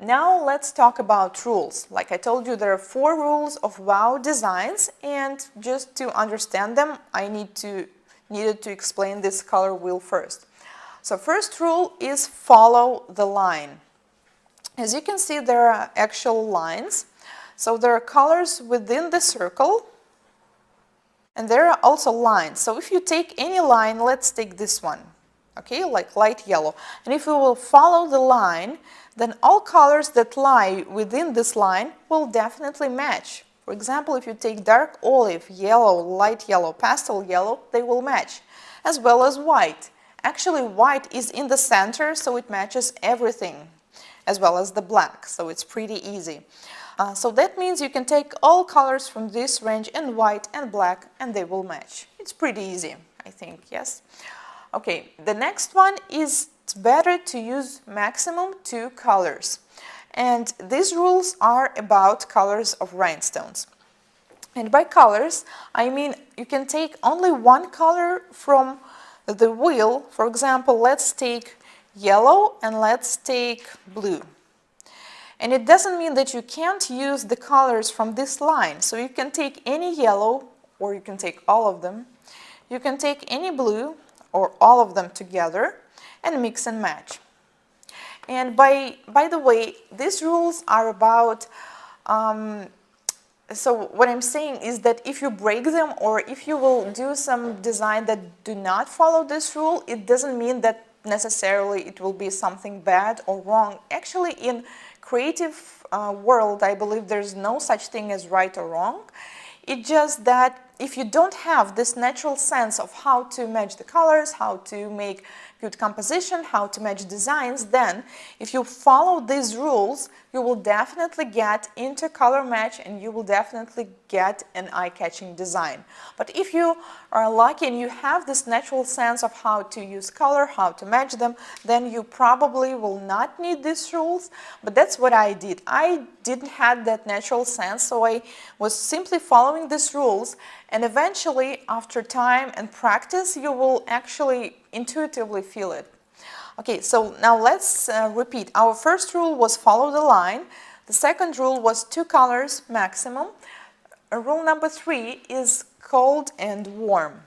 Now let's talk about rules. Like I told you, there are 4 rules of wow designs, and just to understand them, I needed to explain this color wheel first. So first rule is follow the line. As you can see, there are actual lines. So there are colors within the circle, and there are also lines. So if you take any line, let's take this one, okay, like light yellow. And if we will follow the line, then all colors that lie within this line will definitely match. For example, if you take dark olive, yellow, light yellow, pastel yellow, they will match, as well as white. Actually, white is in the center, so it matches everything, as well as the black, so it's pretty easy. So that means you can take all colors from this range in white and black, and they will match. It's pretty easy, I think, yes? Okay, the next one is it's better to use maximum 2 colors. And these rules are about colors of rhinestones. And by colors, I mean you can take only one color from the wheel. For example, let's take yellow and let's take blue. And it doesn't mean that you can't use the colors from this line. So you can take any yellow, or you can take all of them. You can take any blue, or all of them together, and mix and match. And by the way, these rules are about, so what I'm saying is that if you break them, or if you will do some design that do not follow this rule, it doesn't mean that necessarily it will be something bad or wrong. Actually, in creative world, I believe there's no such thing as right or wrong. It's just that if you don't have this natural sense of how to match the colors, how to make good composition, how to match designs, then if you follow these rules, you will definitely get into color match and you will definitely get an eye-catching design. But if you are lucky and you have this natural sense of how to use color, how to match them, then you probably will not need these rules. But that's what I did. I didn't have that natural sense, so I was simply following these rules, and eventually, after time and practice, you will actually intuitively feel it. Okay, so now let's repeat. Our first rule was follow the line. The second rule was 2 colors maximum. Rule number 3 is cold and warm.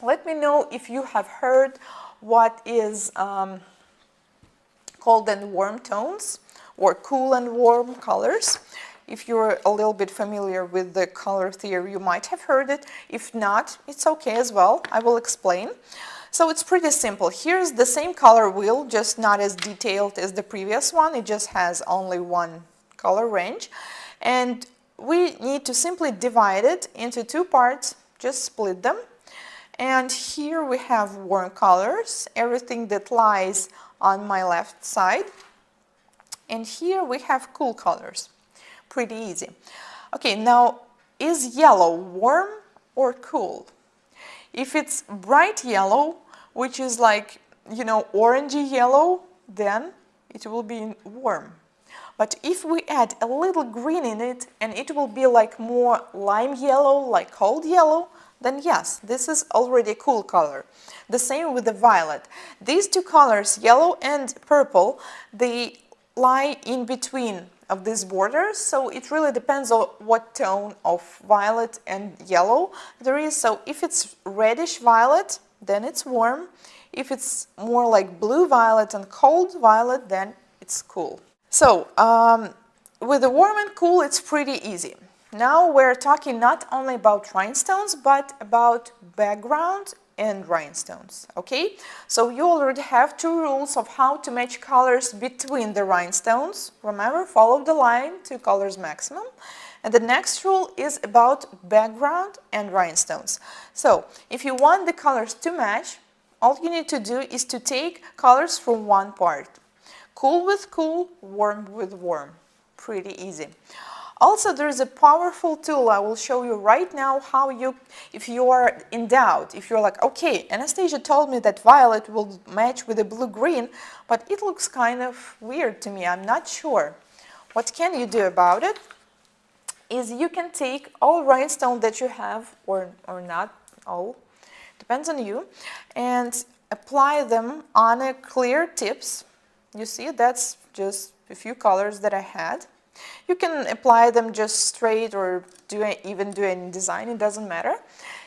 Let me know if you have heard what is cold and warm tones or cool and warm colors. If you're a little bit familiar with the color theory, you might have heard it. If not, it's okay as well. I will explain. So it's pretty simple. Here's the same color wheel, just not as detailed as the previous one. It just has only one color range. And we need to simply divide it into 2 parts, just split them. And here we have warm colors, everything that lies on my left side. And here we have cool colors. Pretty easy. Okay, now is yellow warm or cool? If it's bright yellow, which is like, you know, orangey yellow, then it will be warm. But if we add a little green in it and it will be like more lime yellow, like cold yellow, then yes, this is already a cool color. The same with the violet. These 2 colors, yellow and purple, they lie in between of these borders, so it really depends on what tone of violet and yellow there is. So if it's reddish violet, then it's warm. If it's more like blue violet and cold violet, then it's cool. So with the warm and cool, it's pretty easy. Now we're talking not only about rhinestones, but about background and rhinestones, okay? So you already have 2 rules of how to match colors between the rhinestones. Remember, follow the line, 2 colors maximum. And the next rule is about background and rhinestones. So if you want the colors to match, all you need to do is to take colors from one part. Cool with cool, warm with warm. Pretty easy. Also, there is a powerful tool I will show you right now how you, if you are in doubt, if you're like, okay, Anastasia told me that violet will match with a blue-green, but it looks kind of weird to me, I'm not sure. What can you do about it? Is you can take all rhinestones that you have, or not all, depends on you, and apply them on a clear tips. You see, that's just the few colors that I had. You can apply them just straight or even do any design, it doesn't matter.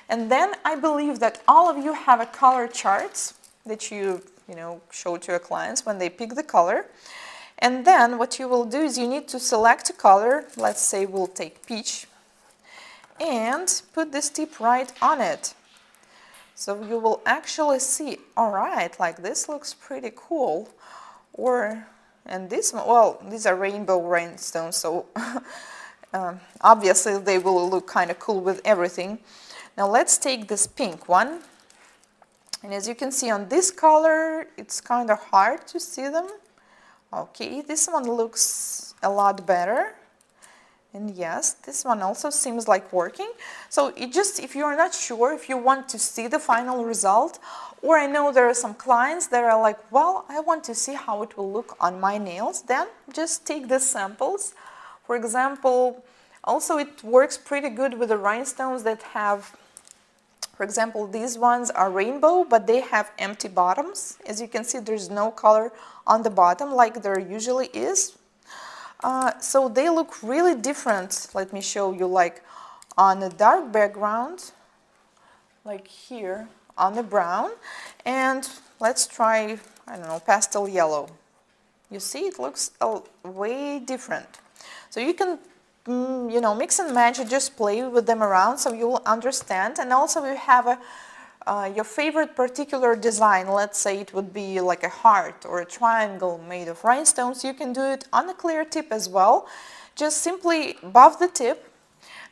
And then I believe that all of you have a color charts that you show to your clients when they pick the color. And then what you will do is you need to select a color. Let's say we'll take peach and put this tip right on it. So you will actually see, all right, like this looks pretty cool. And this one, well, these are rainbow rhinestones, so obviously they will look kind of cool with everything. Now let's take this pink one. And as you can see on this color, it's kind of hard to see them. Okay, this one looks a lot better. And yes, this one also seems like working. So if you're not sure, if you want to see the final result, or I know there are some clients that are like, well, I want to see how it will look on my nails, then just take the samples. For example, also it works pretty good with the rhinestones that have, for example, these ones are rainbow, but they have empty bottoms. As you can see, there's no color on the bottom like there usually is. So they look really different. Let me show you, like on a dark background, like here on the brown, and let's try, I don't know, pastel yellow. You see, it looks way different. So you can, mix and match and just play with them around so you will understand. And also you have your favorite particular design. Let's say it would be like a heart or a triangle made of rhinestones. You can do it on a clear tip as well. Just simply buff the tip,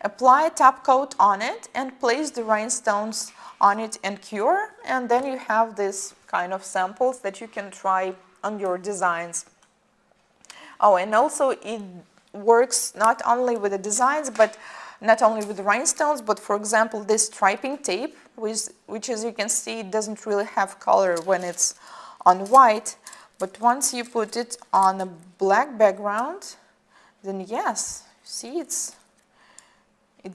apply a top coat on it, and place the rhinestones on it and cure. And then you have this kind of samples that you can try on your designs. Oh, and also it works not only with the designs, but not only with the rhinestones, but for example, this striping tape, which as you can see, it doesn't really have color when it's on white, but once you put it on a black background, then yes, see, it's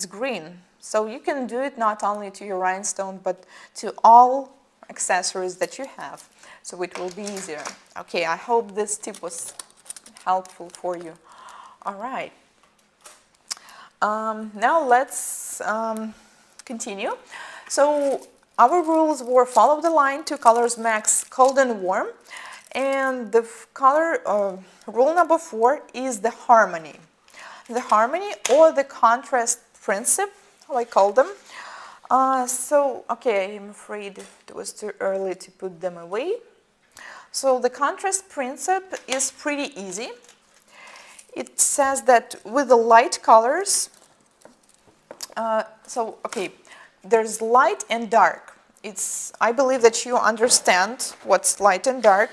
green. So you can do it not only to your rhinestone, but to all accessories that you have. So it will be easier. Okay, I hope this tip was helpful for you. All right. Now let's continue. So our rules were follow the line, 2 colors max, cold and warm. And the rule number 4 is the harmony. The harmony or the contrast principle, how I call them. Okay, I'm afraid it was too early to put them away. So the contrast principle is pretty easy. It says that with the light colors, there's light and dark. I believe that you understand what's light and dark.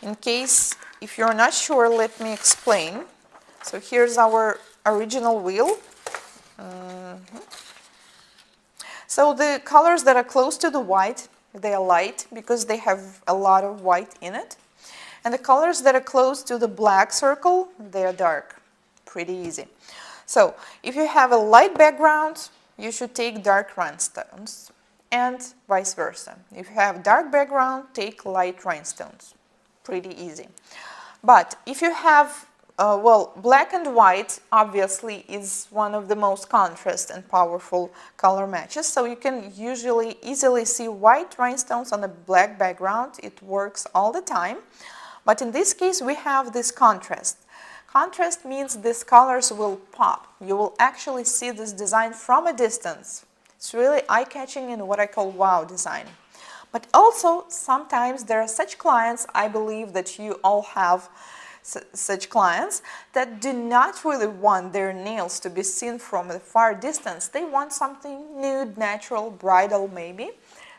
In case, if you're not sure, let me explain. So here's our original wheel. So the colors that are close to the white, they are light because they have a lot of white in it. And the colors that are close to the black circle, they are dark. Pretty easy. So if you have a light background, you should take dark rhinestones, and vice versa. If you have dark background, take light rhinestones. Pretty easy. But if you have, black and white obviously is one of the most contrast and powerful color matches. So you can usually easily see white rhinestones on a black background. It works all the time. But in this case, we have this contrast. Contrast means these colors will pop. You will actually see this design from a distance. It's really eye-catching and what I call wow design. But also, sometimes there are such clients, I believe that you all have such clients, that do not really want their nails to be seen from a far distance. They want something nude, natural, bridal maybe.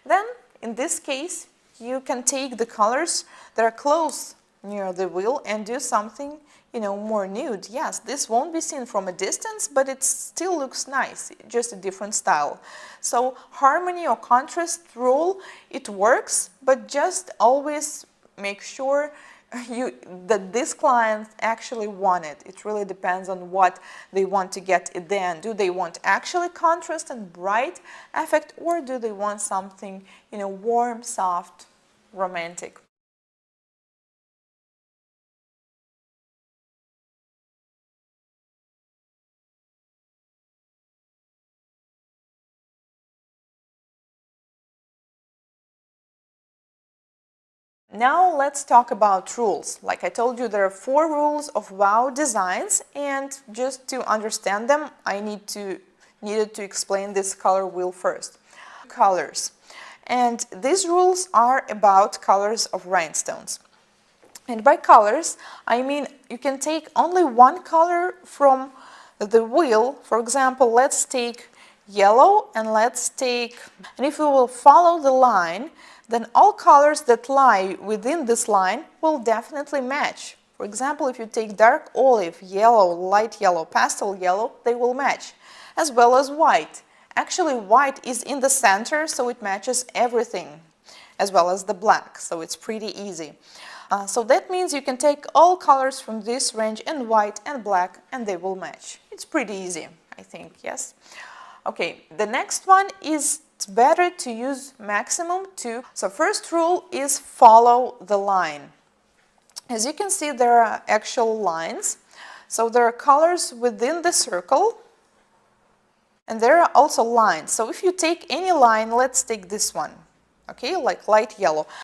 Then, in this case, you can take the colors that are close near the wheel and do something, more nude. Yes, this won't be seen from a distance, but it still looks nice, just a different style. So harmony or contrast rule, it works, but just always make sure that this client actually want it. It really depends on what they want to get at the end. Do they want actually contrast and bright effect, or do they want something, warm, soft, romantic? Now let's talk about rules. Like I told you, there are 4 rules of wow designs, and just to understand them, I needed to explain this color wheel first. Colors. And these rules are about colors of rhinestones. And by colors, I mean you can take only one color from the wheel. For example, let's take yellow and and if we will follow the line, then all colors that lie within this line will definitely match. For example, if you take dark olive, yellow, light yellow, pastel yellow, they will match, as well as white. Actually, white is in the center, so it matches everything, as well as the black, so it's pretty easy. So that means you can take all colors from this range in white and black and they will match. It's pretty easy, I think, yes? Okay, the next one is it's better to use maximum 2. So first rule is follow the line. As you can see, there are actual lines. So there are colors within the circle and there are also lines. So if you take any line, let's take this one, okay, like light yellow.